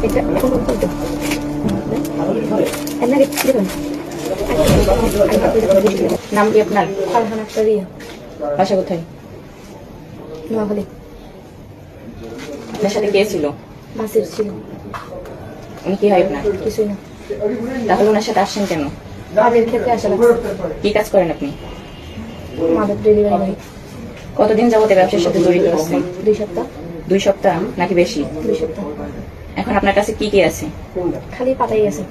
এটা এখন বলতে এমনি কি করুন নাম কি আপনার? ফারহান আক্তার রিয়া, বাসা কোথায়? নোয়াখালী। আপনার সাথে কে ছিল? বাসের ছিল, উনি কি হয় আপনার? কিছুই না। তাহলে ওনার সাথে আসছেন কেন? কাজের ক্ষেত্রে আসা লাগছে। কি কাজ করেন আপনি? মাদক ডেলিভারি করি। কতদিন যাবতে ব্যবসার সাথে জড়িত আছেন? 2 সপ্তাহ। 2 সপ্তাহ নাকি বেশি? 2 সপ্তাহ। এখন আপনার কাছে কি কি আছে? খালি পাতাই আছে।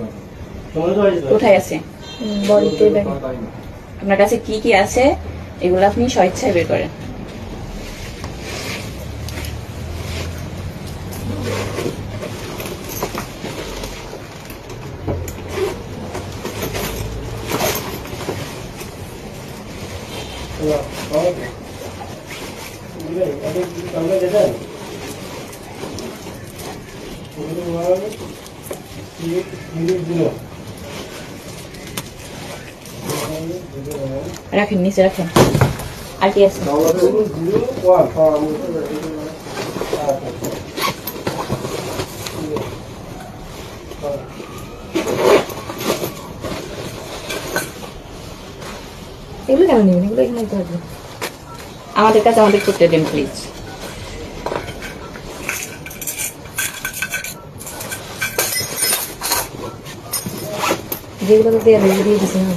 কোথায় আছে? বডিতে ব্যাগে। আপনার কাছে কি কি আছে এগুলো আপনি স্বেচ্ছায় বের করেন। রাখেন, নিচে রাখেন। আর কি আছে? এগুলো কেন নেবেন? এগুলো এখানে থাকবে। আমাদের কাছে আমাদের করতে দেন প্লিজ। যেগুলো তো দেওয়া দিয়ে দিচ্ছি না।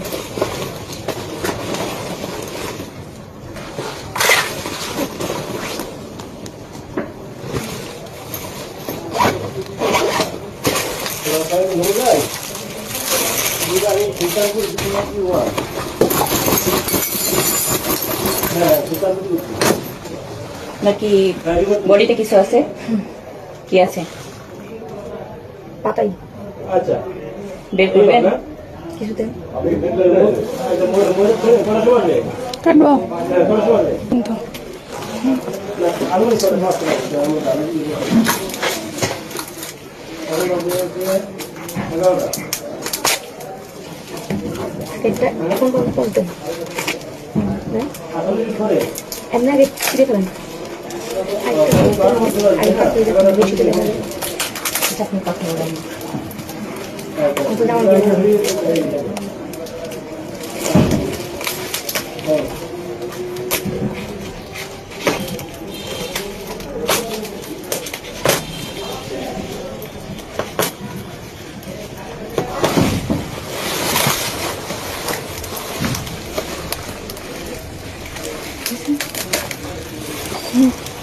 নাকি বডিতে কিছু আছে? কি আছে? পাতাই বের করবেন? কিছুতে কাটবো এটা এখন বলতে এমনি আগে ছিঁড়ে ফেলেন। আপনি কথা বলেন।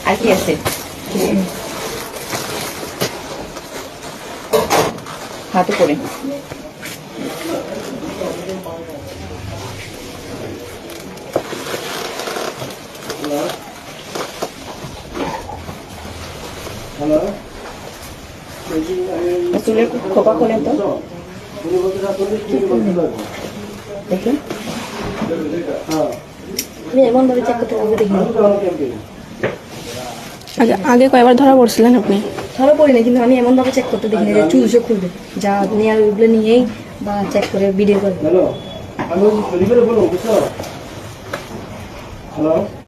আর কি আছে? হাত উপরে। চুলের খোপা খোলেন তো দেখুন। আমি এমন ভাবে চেক করতে পারবো দেখিনি। আগে কয়বার ধরা পড়ছিলেন আপনি? ধরা পড়ি না, কিন্তু আমি এমন ভাবে চেক করতে দেখিনি যে চুল সে খুলবে যা নেওয়ার ওইগুলো নিয়েই বা চেক করে ভিডিও করে।